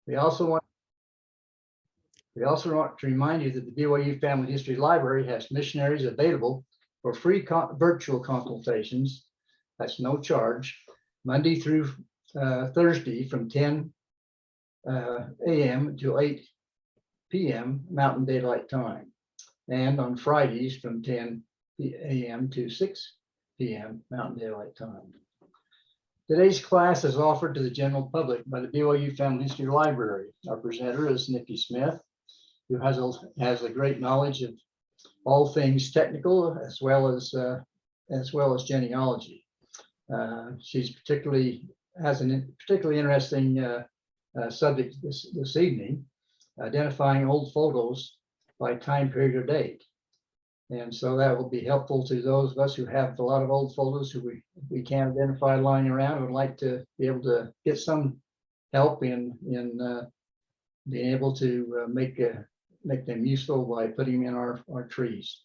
We also want to remind you that the BYU Family History Library has missionaries available for free virtual consultations. That's no charge, Monday through Thursday from 10 a.m. to 8 p.m. Mountain Daylight Time, and on Fridays from 10 a.m. to 6 p.m. Mountain Daylight Time. Today's class is offered to the general public by the BYU Family History Library. Our presenter is Nicky Smith, who has a great knowledge of all things technical as well as genealogy. She's has a particularly interesting subject this evening, identifying old photos by time period or date. And so that will be helpful to those of us who have a lot of old photos who we can't identify lying around and would like to be able to get some help in being able to make them useful by putting them in our trees.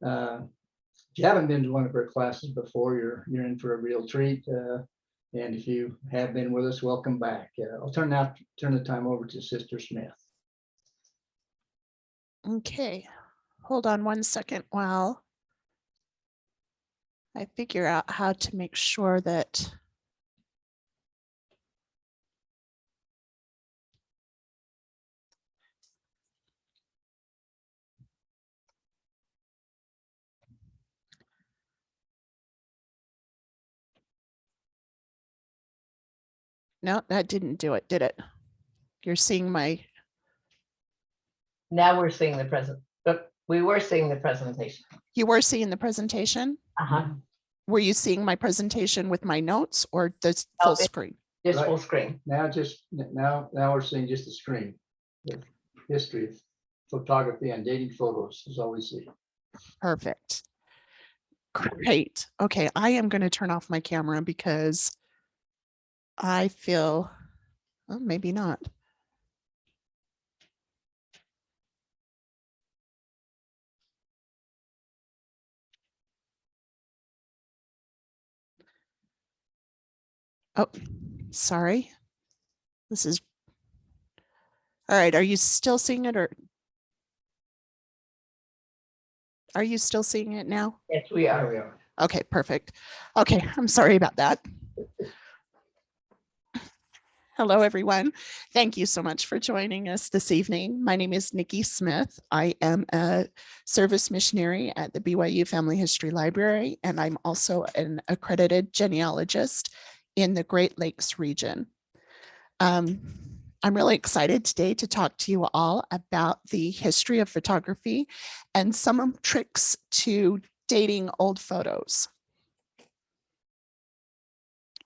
If you haven't been to one of our classes before, you're in for a real treat. And if you have been with us, welcome back. I'll turn the time over to Sister Smith. Okay, hold on one second while I figure out how to make sure that no, that didn't do it, did it? You're seeing my. Now we're seeing the present, but we were seeing the presentation. You were seeing the presentation? Uh-huh. Were you seeing my presentation with my notes or the full screen? Just Right. full screen. Now we're seeing just the screen. The history of photography and dating photos is all we see. Perfect. Great. Okay, I am going to turn off my camera because I feel, well, maybe not. Oh, sorry. This is, all right. Are you still seeing it or are you still seeing it now? Yes, we There are. we are. Okay, perfect. Okay, I'm sorry about that. Hello, everyone. Thank you so much for joining us this evening. My name is Nicky Smith. I am a service missionary at the BYU Family History Library, and I'm also an accredited genealogist in the Great Lakes region. I'm really excited today to talk to you all about the history of photography and some tricks to dating old photos.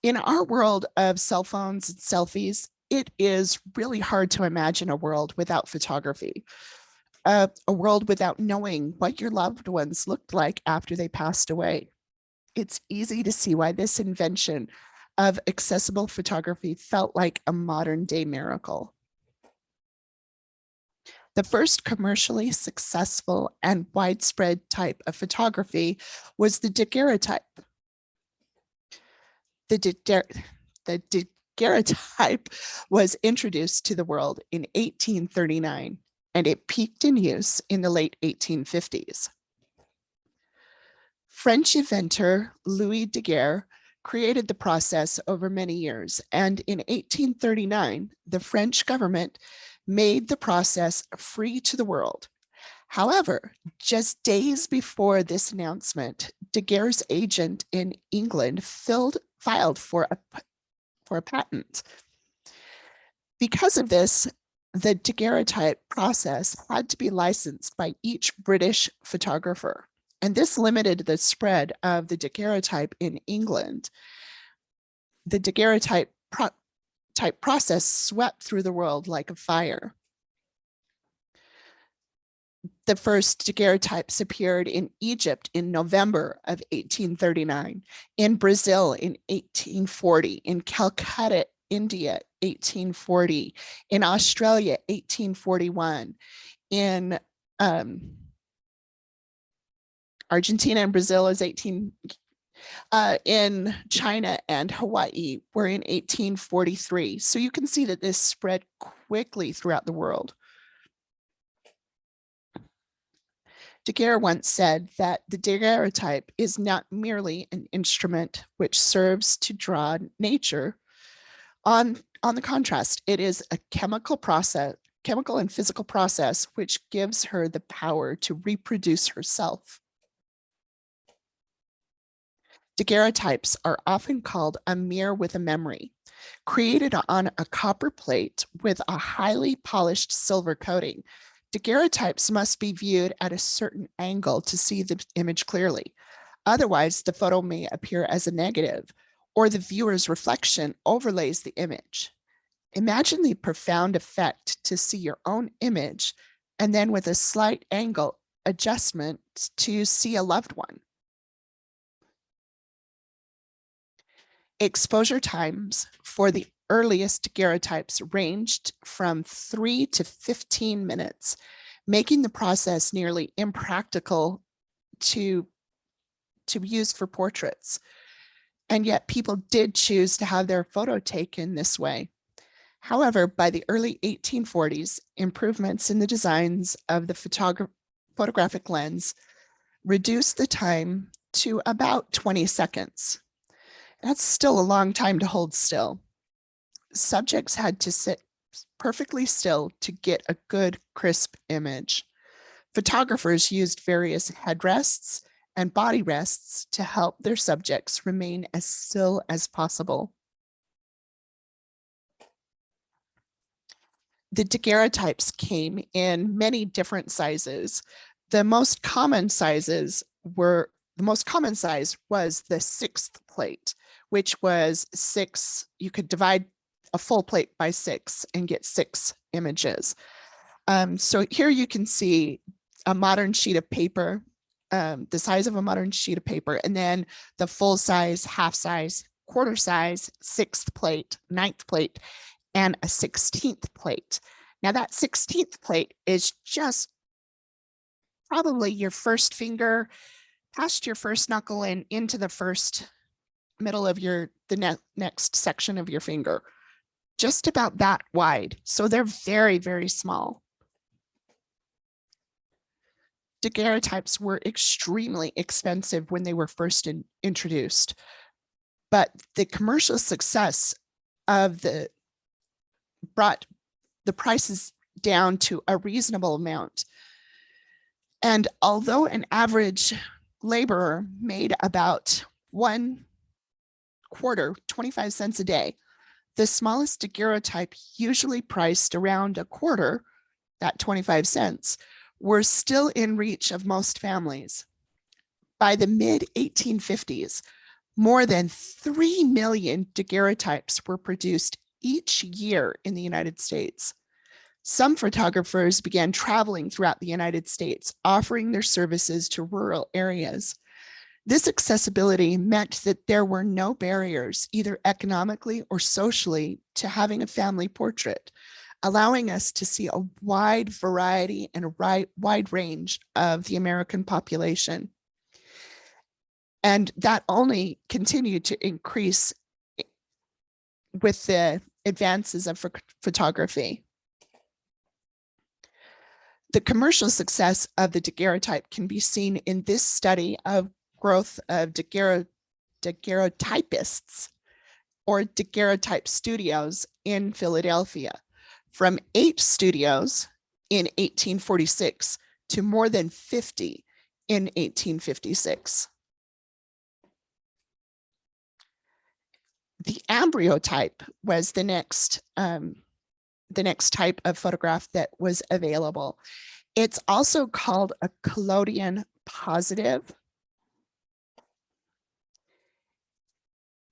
In our world of cell phones and selfies, it is really hard to imagine a world without photography, a world without knowing what your loved ones looked like after they passed away. It's easy to see why this invention of accessible photography felt like a modern day miracle. The first commercially successful and widespread type of photography was the daguerreotype. The daguerreotype was introduced to the world in 1839, and it peaked in use in the late 1850s. French inventor Louis Daguerre created the process over many years, and in 1839, the French government made the process free to the world. However, just days before this announcement, Daguerre's agent in England filed for a patent. Because of this, the daguerreotype process had to be licensed by each British photographer, and this limited the spread of the daguerreotype in England. The daguerreotype process swept through the world like a fire. The first daguerreotypes appeared in Egypt in November of 1839, in Brazil in 1840, in Calcutta, India, 1840, in Australia, 1841, in Argentina and Brazil is in China and Hawaii were in 1843. So you can see that this spread quickly throughout the world. Daguerre once said that the daguerreotype is not merely an instrument which serves to draw nature on the contrast. It is a chemical and physical process which gives her the power to reproduce herself. Daguerreotypes are often called a mirror with a memory. Created on a copper plate with a highly polished silver coating, daguerreotypes must be viewed at a certain angle to see the image clearly. Otherwise, the photo may appear as a negative, or the viewer's reflection overlays the image. Imagine the profound effect to see your own image and then with a slight angle adjustment to see a loved one. Exposure times for the earliest daguerreotypes ranged from 3 to 15 minutes, making the process nearly impractical to use for portraits. And yet people did choose to have their photo taken this way. However, by the early 1840s, improvements in the designs of the photographic lens reduced the time to about 20 seconds. That's still a long time to hold still. Subjects had to sit perfectly still to get a good, crisp image. Photographers used various headrests and body rests to help their subjects remain as still as possible. The daguerreotypes came in many different sizes. The most common size was the 6th plate, which was 6. You could divide a full plate by 6 and get 6 images. So here you can see a modern sheet of paper, the size of a modern sheet of paper, and then the full size, half size, quarter size, 6th plate, 9th plate, and a 16th plate. Now that 16th plate is just probably your first finger past your first knuckle and into the first middle of the next section of your finger, just about that wide. So they're very, very small. Daguerreotypes were extremely expensive when they were first introduced, but the commercial success of brought the prices down to a reasonable amount. And although an average laborer made about 1/4, 25 cents a day, the smallest daguerreotype, usually priced around 1/4, that 25 cents, were still in reach of most families. By the mid-1850s, more than 3 million daguerreotypes were produced each year in the United States. Some photographers began traveling throughout the United States, offering their services to rural areas. This accessibility meant that there were no barriers, either economically or socially, to having a family portrait, allowing us to see a wide variety and a wide range of the American population. And that only continued to increase with the advances of photography. The commercial success of the daguerreotype can be seen in this study of growth of daguerreotypists or daguerreotype studios in Philadelphia, from 8 studios in 1846 to more than 50 in 1856. The ambrotype was the next type of photograph that was available. It's also called a collodion positive.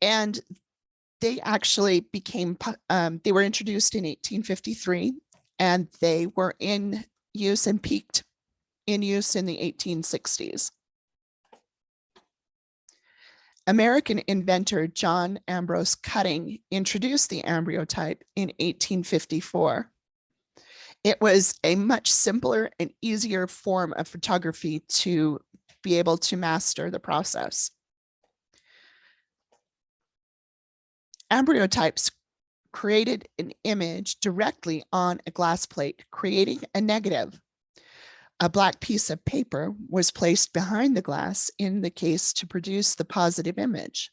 And they actually became, they were introduced in 1853, and they were in use and peaked in use in the 1860s. American inventor John Ambrose Cutting introduced the ambrotype in 1854. It was a much simpler and easier form of photography to be able to master the process. Ambrotypes created an image directly on a glass plate, creating a negative. A black piece of paper was placed behind the glass in the case to produce the positive image.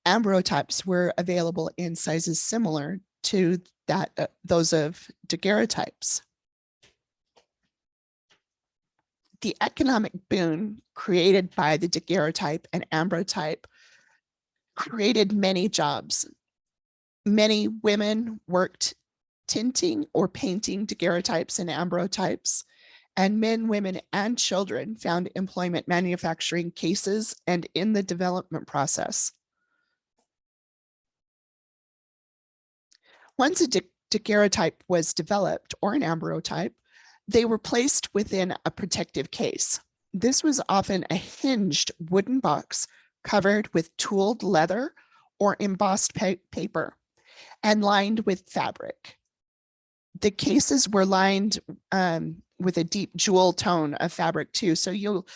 Ambrotypes were available in sizes similar to those of daguerreotypes. The economic boon created by the daguerreotype and ambrotype created many jobs. Many women worked tinting or painting daguerreotypes and ambrotypes, and men, women, and children found employment manufacturing cases and in the development process. Once a daguerreotype was developed, or an ambrotype, they were placed within a protective case. This was often a hinged wooden box covered with tooled leather or embossed paper and lined with fabric. The cases were lined with a deep jewel tone of fabric too. So you'll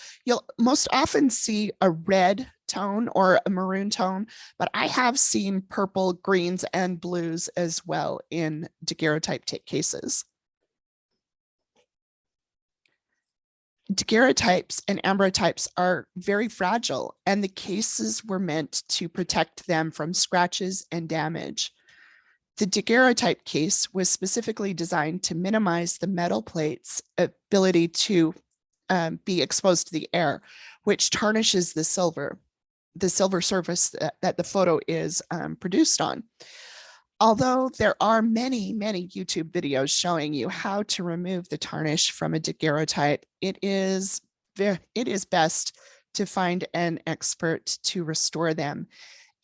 most often see a red tone or a maroon tone, but I have seen purple, greens, and blues as well in daguerreotype cases. Daguerreotypes and ambrotypes are very fragile, and the cases were meant to protect them from scratches and damage. The daguerreotype case was specifically designed to minimize the metal plate's ability to be exposed to the air, which tarnishes the silver surface that the photo is produced on. Although there are many YouTube videos showing you how to remove the tarnish from a daguerreotype, it is best to find an expert to restore them.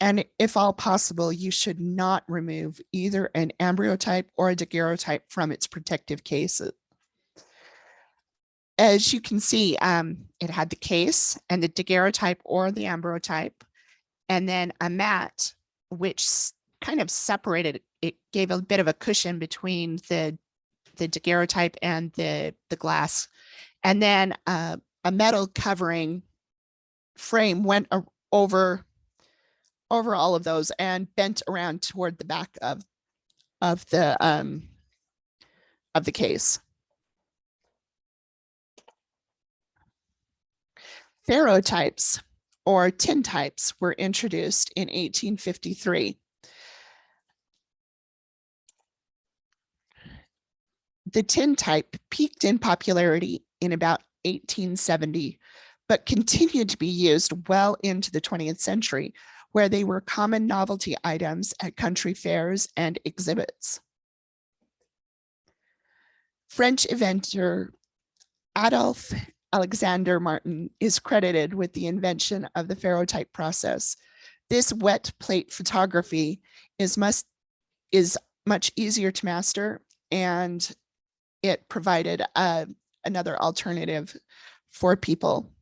And if all possible, you should not remove either an ambrotype or a daguerreotype from its protective cases. As you can see, it had the case and the daguerreotype or the ambrotype, and then a mat, which kind of separated, it gave a bit of a cushion between the daguerreotype and the glass. And then a metal covering frame went over all of those and bent around toward the back of the case. Ferrotypes or tintypes were introduced in 1853. The tintype peaked in popularity in about 1870, but continued to be used well into the 20th century, where they were common novelty items at country fairs and exhibits. French inventor Adolphe Alexander Martin is credited with the invention of the ferrotype process. This wet plate photography is much easier to master, and it provided another alternative for people.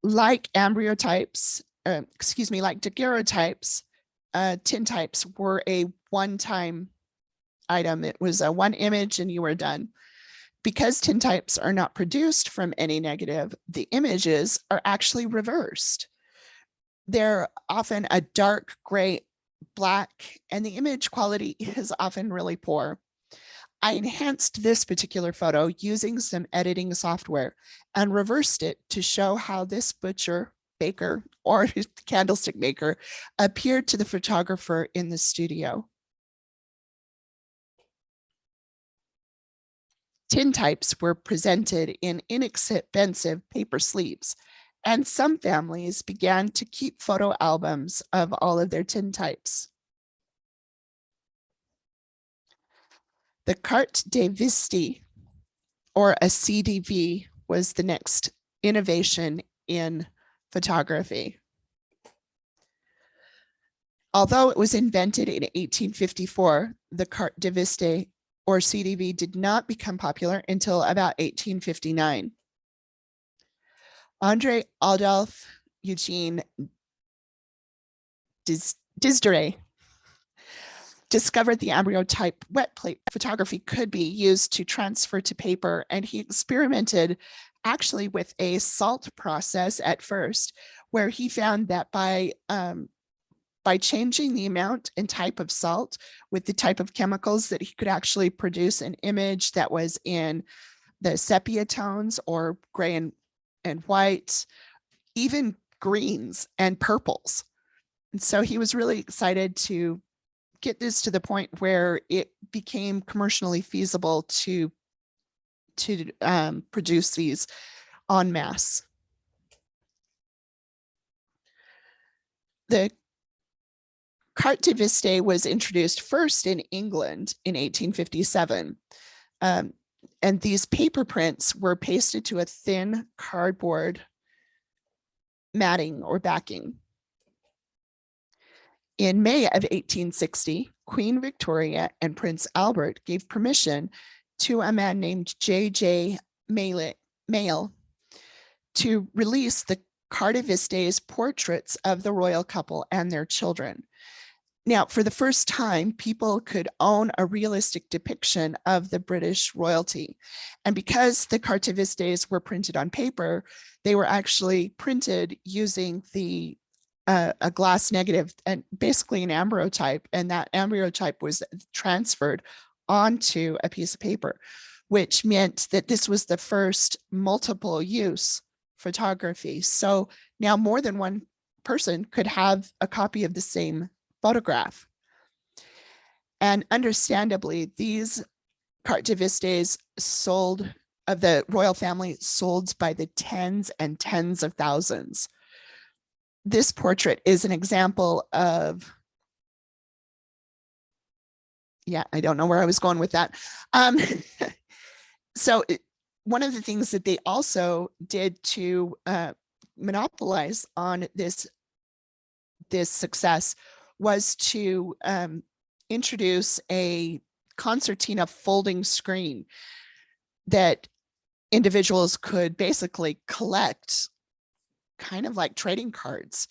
Like ambrotypes, like daguerreotypes, tintypes were a one-time item. It was a one image and you were done. Because tintypes are not produced from any negative, the images are actually reversed. They're often a dark gray, black, and the image quality is often really poor. I enhanced this particular photo using some editing software and reversed it to show how this butcher, baker, or candlestick maker appeared to the photographer in the studio. Tintypes were presented in inexpensive paper sleeves, and some families began to keep photo albums of all of their tintypes. The carte de visite, or a CDV, was the next innovation in photography. Although it was invented in 1854, the carte de visite, or CDV, did not become popular until about 1859. André Adolphe Eugene Desideré discovered the ambrotype wet plate photography could be used to transfer to paper, and he experimented actually with a salt process at first, where he found that by changing the amount and type of salt with the type of chemicals, that he could actually produce an image that was in the sepia tones or gray and white, even greens and purples. And so he was really excited to get this to the point where it became commercially feasible to produce these en masse. The carte de vista was introduced first in England in 1857. And these paper prints were pasted to a thin cardboard matting or backing. In May of 1860, Queen Victoria and Prince Albert gave permission to a man named J.J. Mayle to release the carte de vista's portraits of the royal couple and their children. Now, for the first time, people could own a realistic depiction of the British royalty. And because the carte de vistas were printed on paper, they were actually printed using a glass negative and basically an ambrotype. And that ambrotype was transferred onto a piece of paper, which meant that this was the first multiple use photography. So now more than one person could have a copy of the same photograph. And understandably, these carte de vistas sold of the royal family sold by the tens and tens of thousands. This portrait is an example of, yeah, I don't know where I was going with that. So one of the things that they also did to monopolize on this success was to introduce a concertina folding screen that individuals could basically collect, kind of like trading cards,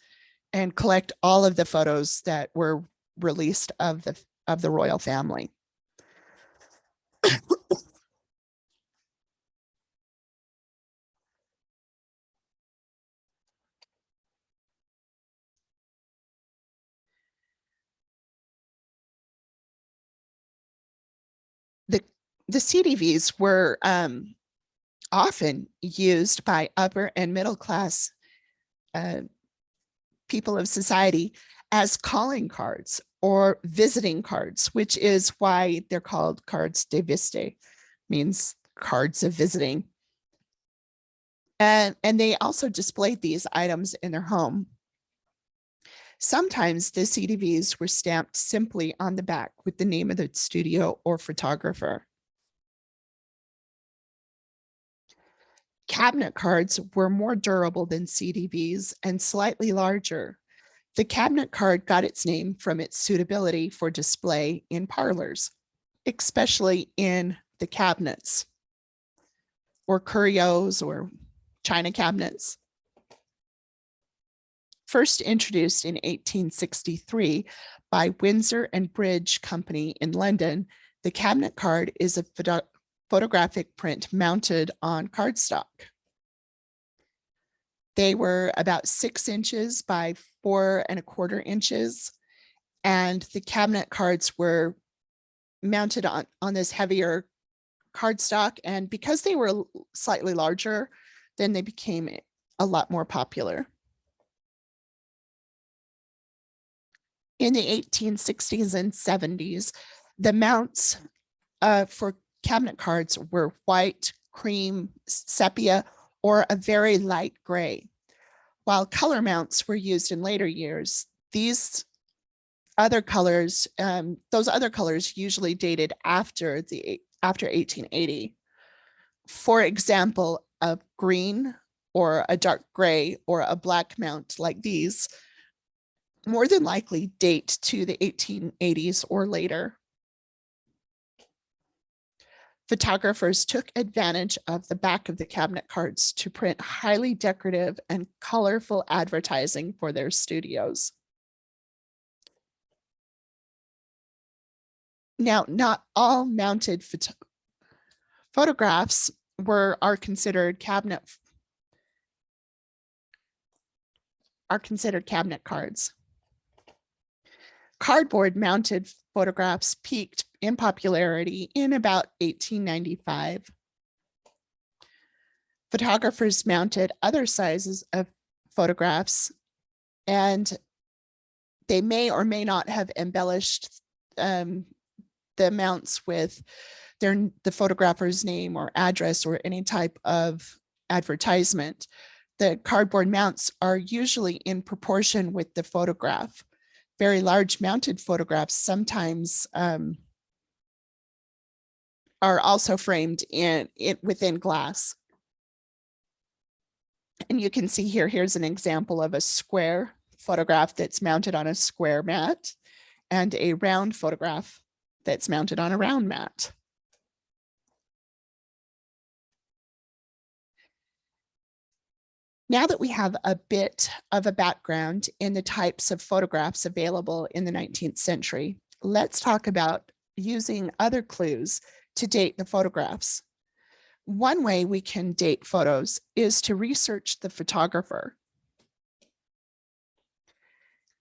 and collect all of the photos that were released of the royal family. The CDVs were often used by upper and middle class people of society as calling cards or visiting cards, which is why they're called cards de visite, means cards of visiting. And they also displayed these items in their home. Sometimes the CDVs were stamped simply on the back with the name of the studio or photographer. Cabinet cards were more durable than CDVs and slightly larger. The cabinet card got its name from its suitability for display in parlors, especially in the cabinets or curios or china cabinets. First introduced in 1863 by Windsor and Bridge Company in London, the cabinet card is a photographic print mounted on cardstock. They were about 6 inches by 4¼ inches, and the cabinet cards were mounted on this heavier cardstock, and because they were slightly larger, then they became a lot more popular. In the 1860s and 70s, the mounts for cabinet cards were white, cream, sepia, or a very light gray. While color mounts were used in later years, those other colors usually dated after 1880. For example, a green or a dark gray or a black mount like these more than likely date to the 1880s or later. Photographers took advantage of the back of the cabinet cards to print highly decorative and colorful advertising for their studios. Now, not all mounted photographs are considered cabinet are considered cabinet cards. Cardboard mounted photographs peaked in popularity in about 1895. Photographers mounted other sizes of photographs, and they may or may not have embellished the mounts with the photographer's name or address or any type of advertisement. The cardboard mounts are usually in proportion with the photograph. Very large mounted photographs sometimes are also framed within glass. And you can see here's an example of a square photograph that's mounted on a square mat and a round photograph that's mounted on a round mat. Now that we have a bit of a background in the types of photographs available in the 19th century, let's talk about using other clues to date the photographs. One way we can date photos is to research the photographer.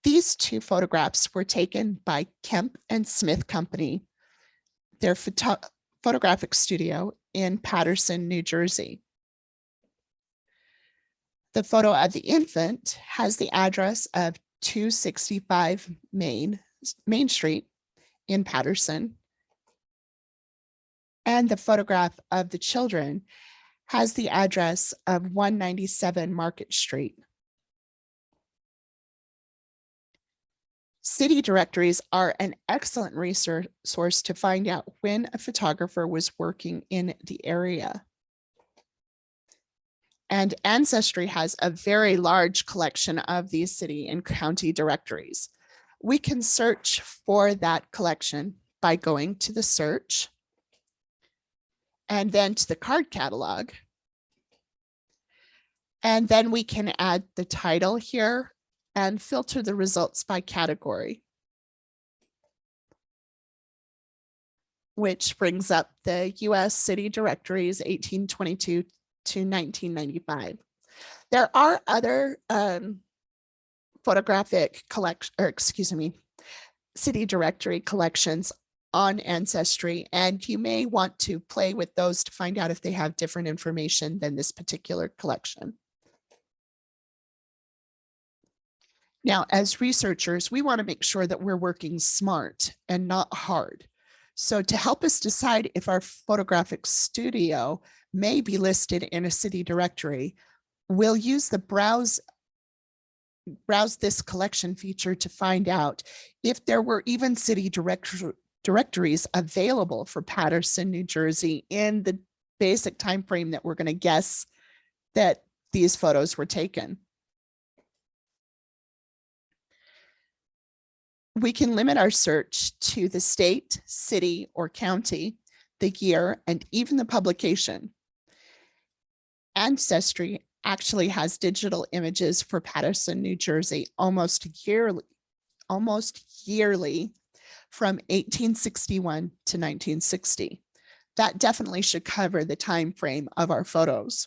These two photographs were taken by Kemp and Smith Company, their photographic studio in Paterson, New Jersey. The photo of the infant has the address of 265 Main Street in Paterson. And the photograph of the children has the address of 197 Market Street. City directories are an excellent resource to find out when a photographer was working in the area. And Ancestry has a very large collection of these city and county directories. We can search for that collection by going to the search and then to the card catalog. And then we can add the title here and filter the results by category, which brings up the US city directories 1822 to 1995. There are other city directory collections on Ancestry, and you may want to play with those to find out if they have different information than this particular collection. Now, as researchers, we want to make sure that we're working smart and not hard. So to help us decide if our photographic studio may be listed in a city directory, we'll use the browse this collection feature to find out if there were even city directories available for Paterson, New Jersey in the basic time frame that we're going to guess that these photos were taken. We can limit our search to the state, city, or county, the year, and even the publication. Ancestry actually has digital images for Paterson, New Jersey almost yearly from 1861 to 1960. That definitely should cover the time frame of our photos.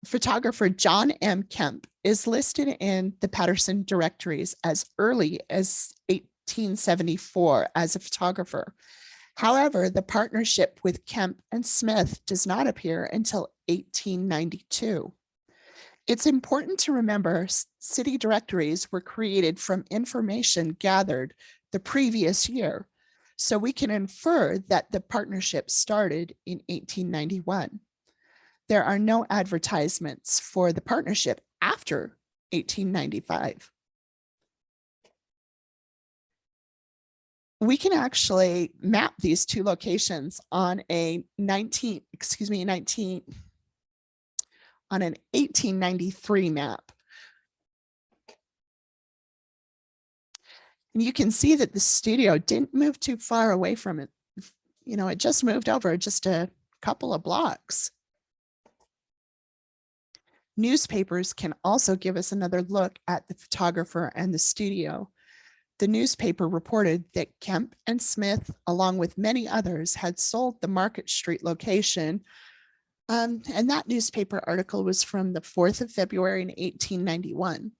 Photographer John M. Kemp is listed in the Paterson directories as early as 1874 as a photographer. However, the partnership with Kemp and Smith does not appear until 1892. It's important to remember city directories were created from information gathered the previous year, so we can infer that the partnership started in 1891. There are no advertisements for the partnership after 1895. We can actually map these two locations on an 1893 map. And you can see that the studio didn't move too far away from it. You know, it just moved over just a couple of blocks. Newspapers can also give us another look at the photographer and the studio. The newspaper reported that Kemp and Smith, along with many others, had sold the Market Street location And that newspaper article was from the 4th of February in 1891.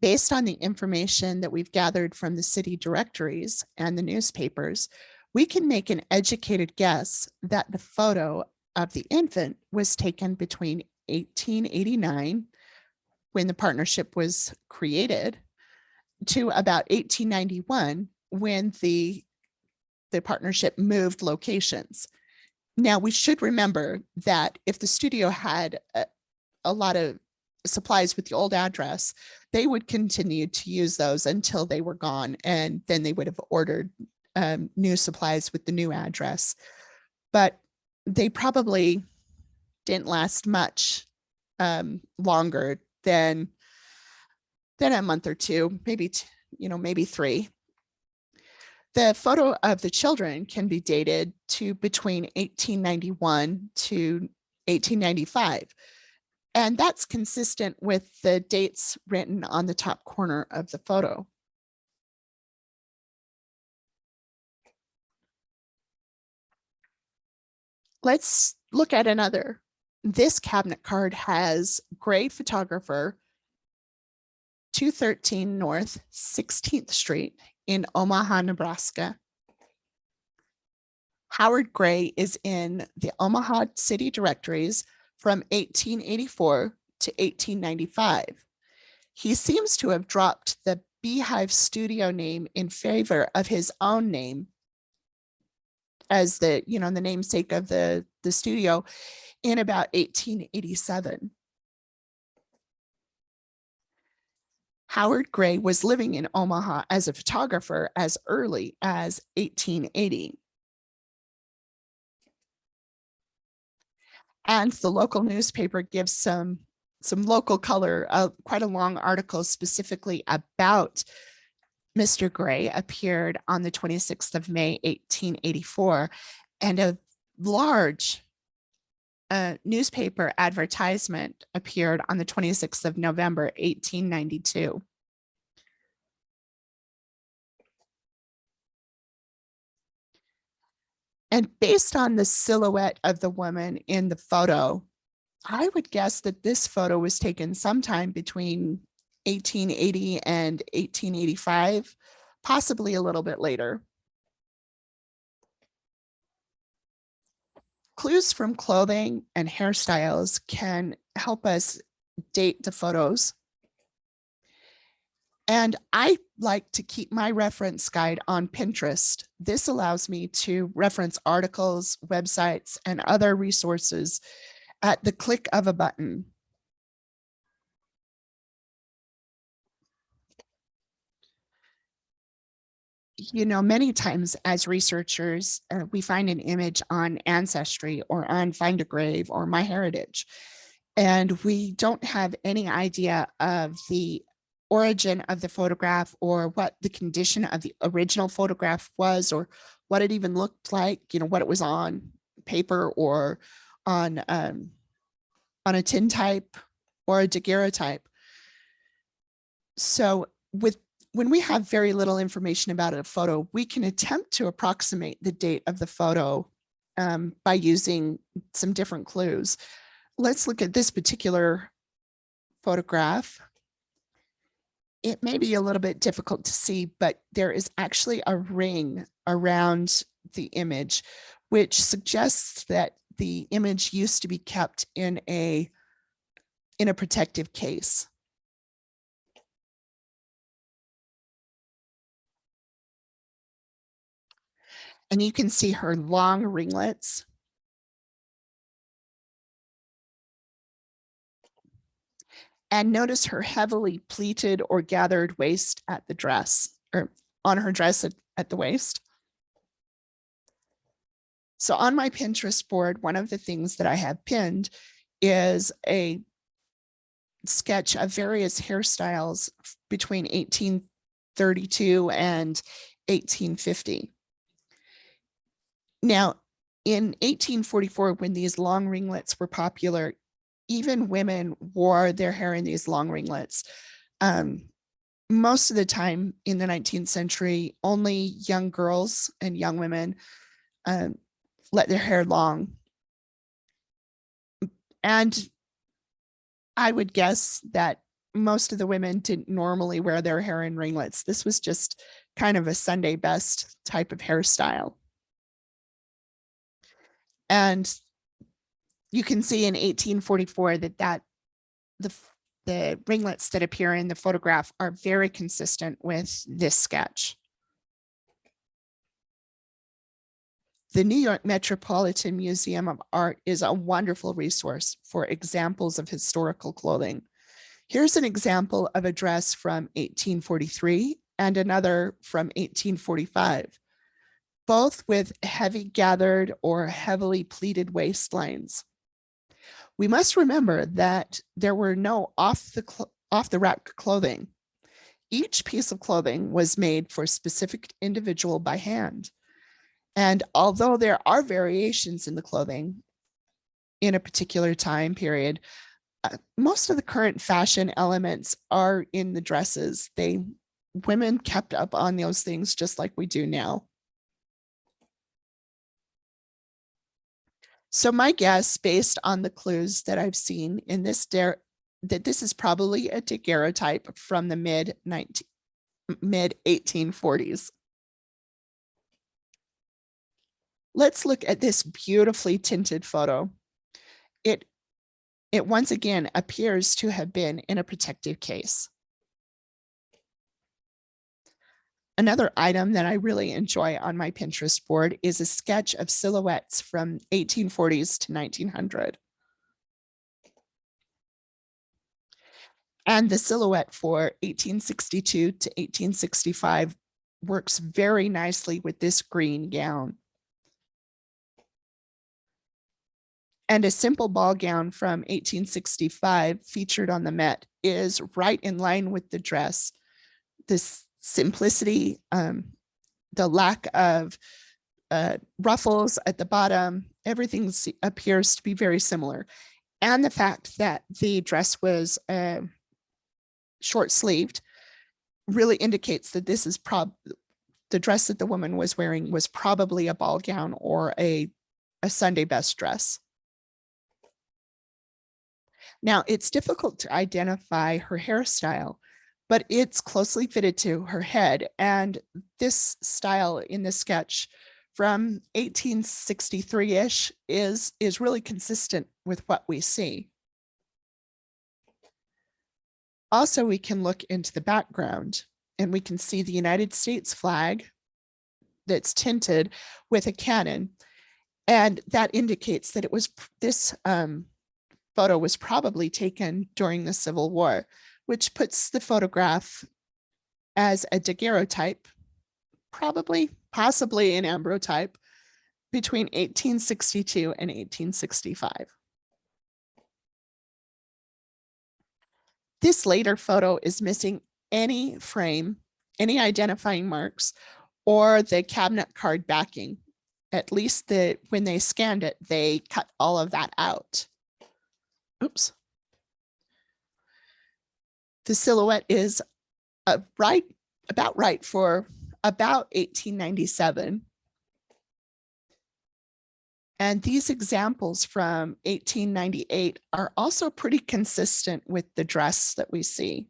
Based on the information that we've gathered from the city directories and the newspapers, we can make an educated guess that the photo of the infant was taken between 1889, when the partnership was created, to about 1891, when the partnership moved locations. Now, we should remember that if the studio had a lot of supplies with the old address, they would continue to use those until they were gone, and then they would have ordered new supplies with the new address. But they probably didn't last much longer than a month or two, maybe maybe 3. The photo of the children can be dated to between 1891 to 1895. And that's consistent with the dates written on the top corner of the photo. Let's look at another. This cabinet card has Gray Photographer, 213 North 16th Street in Omaha, Nebraska. Howard Gray is in the Omaha City Directories from 1884 to 1895. He seems to have dropped the Beehive Studio name in favor of his own name as the namesake of the studio in about 1887. Howard Gray was living in Omaha as a photographer as early as 1880. And the local newspaper gives some local color, quite a long article specifically about Mr. Gray appeared on the 26th of May, 1884, and a large newspaper advertisement appeared on the 26th of November, 1892. And based on the silhouette of the woman in the photo, I would guess that this photo was taken sometime between 1880 and 1885, possibly a little bit later. Clues from clothing and hairstyles can help us date the photos. And I like to keep my reference guide on Pinterest. This allows me to reference articles, websites, and other resources at the click of a button. Many times as researchers, we find an image on Ancestry or on Find a Grave or MyHeritage, and we don't have any idea of the origin of the photograph or what the condition of the original photograph was, or what it even looked like, what it was on paper or on a tintype or a daguerreotype. So when we have very little information about a photo, we can attempt to approximate the date of the photo by using some different clues. Let's look at this particular photograph. It may be a little bit difficult to see, but there is actually a ring around the image, which suggests that the image used to be kept in a protective case. And you can see her long ringlets. And notice her heavily pleated or gathered waist at the dress, or on her dress at the waist. So on my Pinterest board, one of the things that I have pinned is a sketch of various hairstyles between 1832 and 1850. Now, in 1844, when these long ringlets were popular, even women wore their hair in these long ringlets. Most of the time in the 19th century, only young girls and young women let their hair long. And I would guess that most of the women didn't normally wear their hair in ringlets. This was just kind of a Sunday best type of hairstyle. And you can see in 1844 that the ringlets that appear in the photograph are very consistent with this sketch. The New York Metropolitan Museum of Art is a wonderful resource for examples of historical clothing. Here's an example of a dress from 1843 and another from 1845, both with heavy gathered or heavily pleated waistlines. We must remember that there were no off the rack clothing. Each piece of clothing was made for a specific individual by hand. And although there are variations in the clothing in a particular time period, most of the current fashion elements are in the dresses. Women kept up on those things just like we do now. So my guess, based on the clues that I've seen in this, that this is probably a daguerreotype from the mid 1840s. Let's look at this beautifully tinted photo. It once again appears to have been in a protective case. Another item that I really enjoy on my Pinterest board is a sketch of silhouettes from 1840s to 1900. And the silhouette for 1862 to 1865 works very nicely with this green gown. And a simple ball gown from 1865 featured on the Met is right in line with the dress. This simplicity, the lack of ruffles at the bottom, everything appears to be very similar. And the fact that the dress was short-sleeved really indicates that this is the dress that the woman was wearing was probably a ball gown or a Sunday best dress. Now, it's difficult to identify her hairstyle, but it's closely fitted to her head. And this style in the sketch from 1863-ish is really consistent with what we see. Also, we can look into the background and we can see the United States flag that's tinted with a cannon. And that indicates that this photo was probably taken during the Civil War, which puts the photograph as a daguerreotype, possibly an ambrotype, between 1862 and 1865. This later photo is missing any frame, any identifying marks, or the cabinet card backing. At least when they scanned it, they cut all of that out. Oops. The silhouette is about right for about 1897. And these examples from 1898 are also pretty consistent with the dress that we see.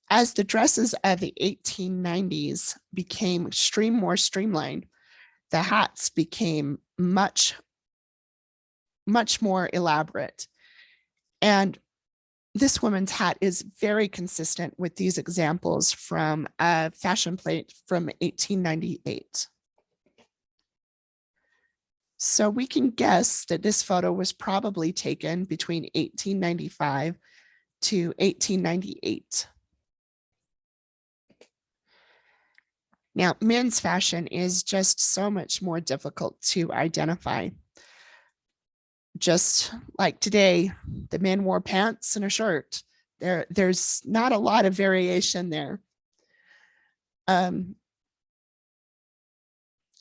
As the dresses of the 1890s became more streamlined, the hats became much more elaborate. And this woman's hat is very consistent with these examples from a fashion plate from 1898. So we can guess that this photo was probably taken between 1895 to 1898. Now, men's fashion is just so much more difficult to identify. Just like today, the men wore pants and a shirt. There's not a lot of variation there.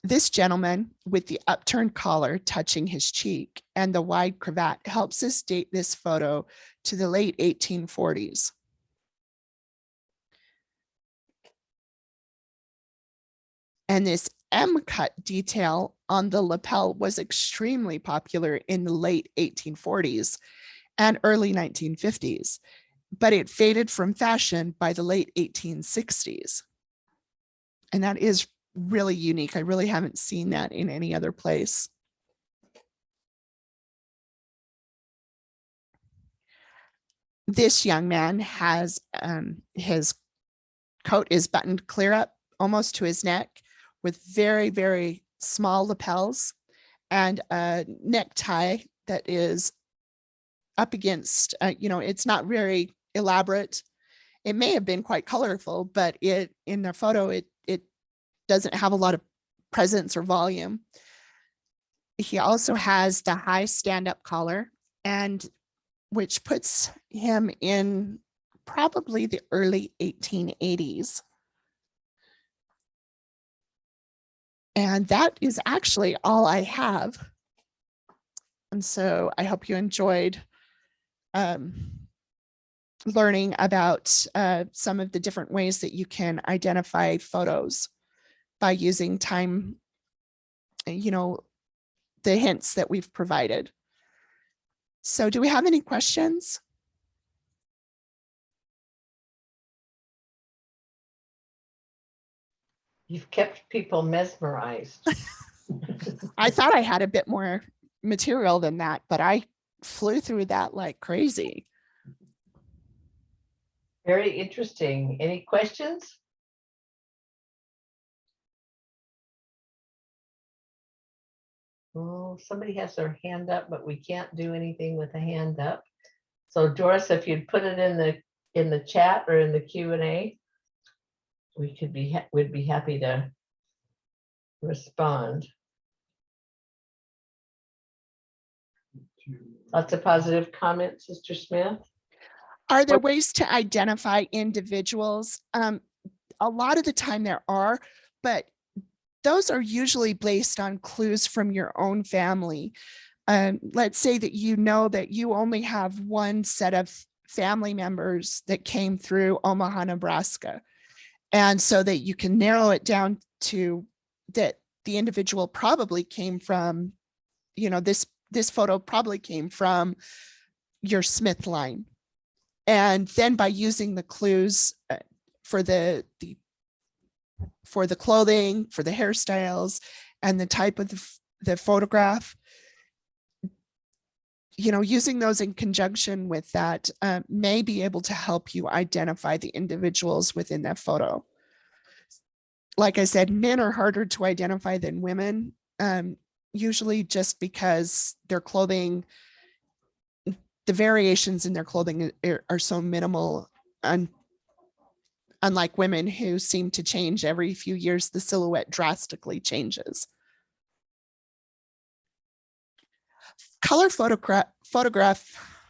This gentleman with the upturned collar touching his cheek and the wide cravat helps us date this photo to the late 1840s. And this M-cut detail on the lapel was extremely popular in the late 1840s and early 1950s, but it faded from fashion by the late 1860s. And that is really unique. I really haven't seen that in any other place. This young man has his coat is buttoned clear up almost to his neck with very, very small lapels and a necktie that is up against, it's not very elaborate. It may have been quite colorful, but in the photo, it doesn't have a lot of presence or volume. He also has the high stand-up collar, and which puts him in probably the early 1880s. And that is actually all I have. And so I hope you enjoyed learning about some of the different ways that you can identify photos by using time, the hints that we've provided. So do we have any questions? You've kept people mesmerized. I thought I had a bit more material than that, but I flew through that like crazy. Very interesting. Any questions? Oh, somebody has their hand up, but we can't do anything with a hand up. So Doris, if you'd put it in the chat or in the Q&A, we'd be happy to respond. Lots of positive comments, Sister Smith. Are there ways to identify individuals? A lot of the time there are, but those are usually based on clues from your own family. Let's say that you know that you only have one set of family members that came through Omaha, Nebraska. And so that you can narrow it down to that the individual probably came from, this photo probably came from your Smith line. And then by using the clues for the clothing, for the hairstyles, and the type of the photograph, using those in conjunction with that may be able to help you identify the individuals within that photo. Like I said, men are harder to identify than women, usually just because their clothing, the variations in their clothing are so minimal, unlike women who seem to change every few years. The silhouette drastically changes. Color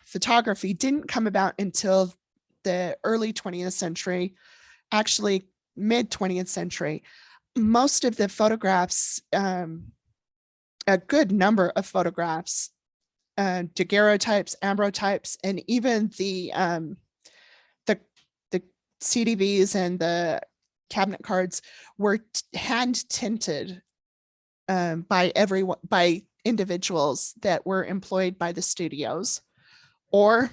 photography didn't come about until the early 20th century, actually mid 20th century. Most of the photographs, a good number of photographs, daguerreotypes, ambrotypes, and even the CDVs and the cabinet cards were hand tinted by individuals that were employed by the studios or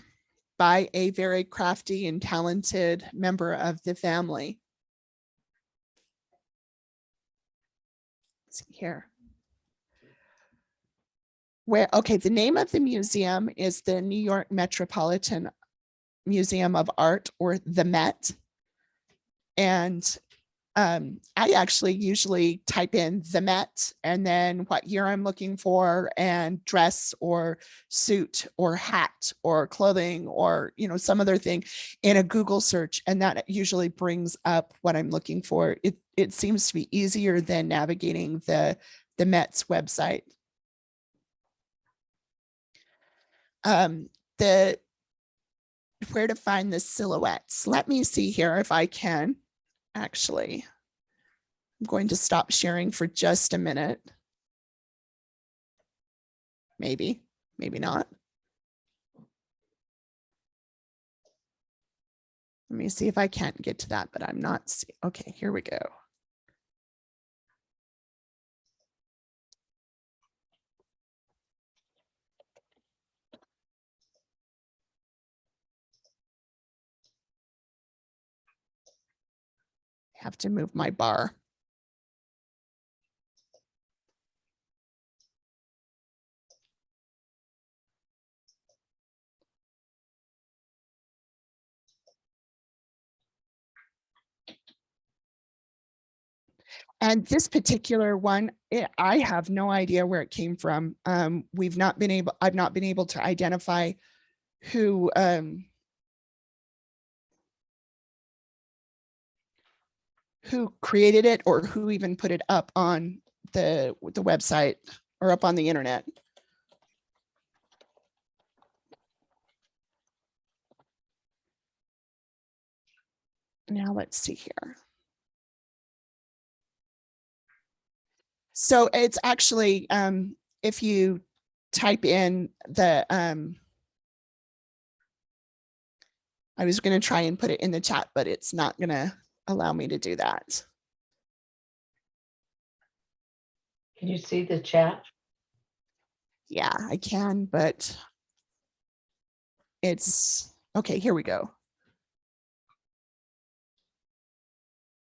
by a very crafty and talented member of the family. Let's see here. The name of the museum is the New York Metropolitan Museum of Art, or the Met. And I actually usually type in the Met and then what year I'm looking for, and dress or suit or hat or clothing or some other thing in a Google search, and that usually brings up what I'm looking for. It seems to be easier than navigating the Met's website. Where to find the silhouettes. Let me see here if I can. Actually, I'm going to stop sharing for just a minute. Maybe not. Let me see if I can't get to that, but I'm not. Okay, here we go. have to move my bar. And this particular one, I have no idea where it came from. I've not been able to identify who created it or who even put it up on the website or up on the internet. Now let's see here. So it's actually, if you type in the, I was going to try and put it in the chat, but it's not going to allow me to do that. Can you see the chat? Yeah, I can, but it's okay. Here we go.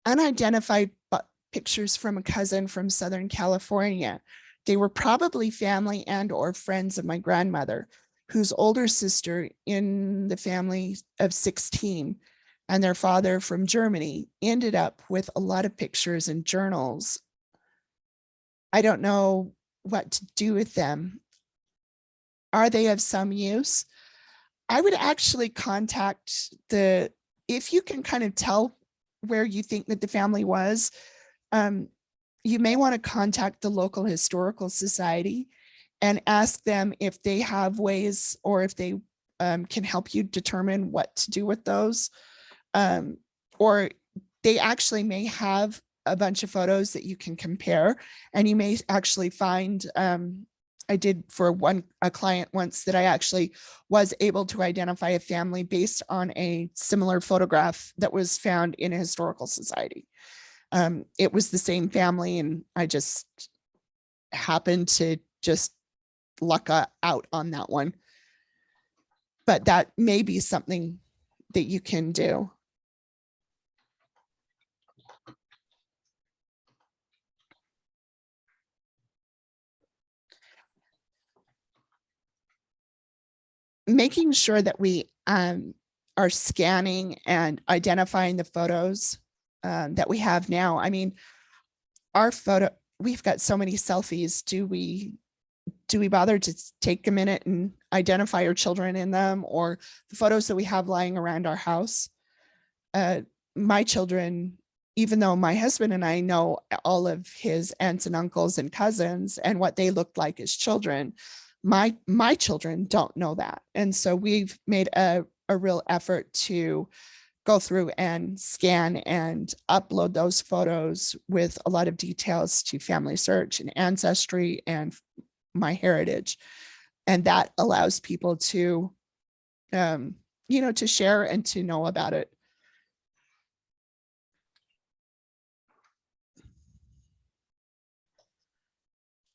Unidentified pictures from a cousin from Southern California. They were probably family and or friends of my grandmother, whose older sister in the family of 16 and their father from Germany ended up with a lot of pictures and journals. I don't know what to do with them. Are they of some use? I would actually contact if you can kind of tell where you think that the family was, you may want to contact the local historical society and ask them if they have ways or if they can help you determine what to do with those. Or they actually may have a bunch of photos that you can compare, and you may actually find, I did for a client once that I actually was able to identify a family based on a similar photograph that was found in a historical society. It was the same family, and I just happened to just luck out on that one. But that may be something that you can do. Making sure that we are scanning and identifying the photos that we have now. I mean, we've got so many selfies. Do we bother to take a minute and identify our children in them, or the photos that we have lying around our house? My children, even though my husband and I know all of his aunts and uncles and cousins and what they looked like as children, my children don't know that. And so we've made a real effort to go through and scan and upload those photos with a lot of details to Family Search and Ancestry and MyHeritage. And that allows people to, to share and to know about it.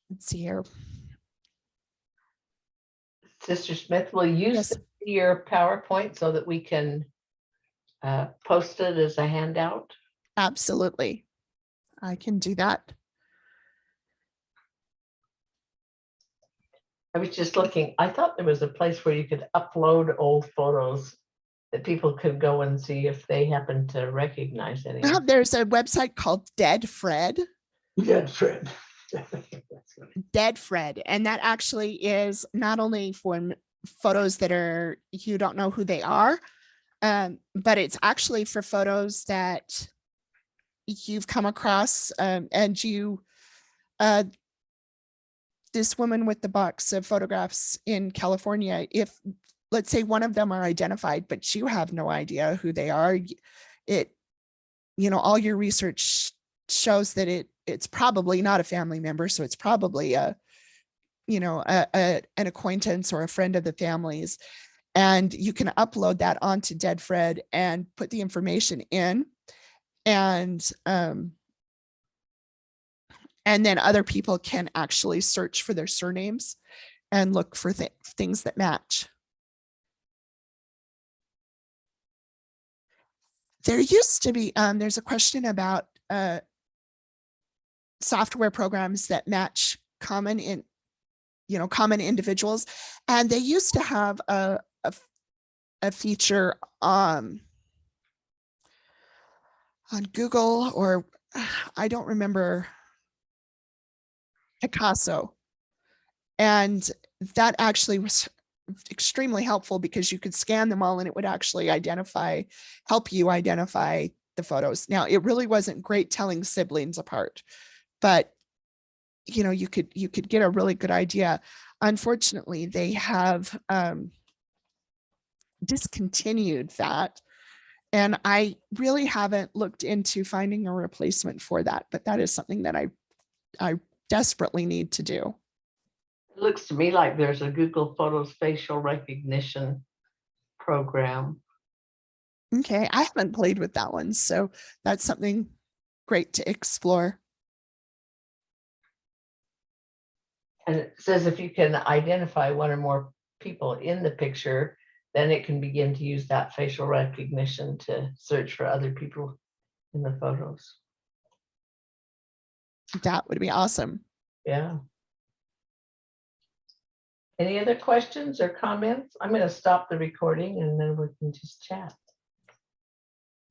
Let's see here. Sister Smith, will you Yes. send your PowerPoint so that we can post it as a handout? Absolutely. I can do that. I was just looking, I thought there was a place where you could upload old photos that people could go and see if they happen to recognize any. There's a website called Dead Fred. Dead Fred. Dead Fred. And that actually is not only for photos that you don't know who they are, but it's actually for photos that you've come across, and you, this woman with the box of photographs in California, if let's say one of them are identified, but you have no idea who they are, all your research shows that it's probably not a family member. So it's probably an acquaintance or a friend of the family's. And you can upload that onto Dead Fred and put the information in. And then other people can actually search for their surnames and look for things that match. There used to be, there's a question about software programs that match common individuals. And they used to have a feature on Google, or I don't remember, Picasso. And that actually was extremely helpful because you could scan them all and it would actually help you identify the photos. Now, it really wasn't great telling siblings apart, but you could get a really good idea. Unfortunately, they have discontinued that. And I really haven't looked into finding a replacement for that, but that is something that I desperately need to do. It looks to me like there's a Google Photos facial recognition program. Okay, I haven't played with that one, so that's something great to explore. And it says if you can identify one or more people in the picture, then it can begin to use that facial recognition to search for other people in the photos. That would be awesome. Yeah. Any other questions or comments? I'm going to stop the recording and then we can just chat.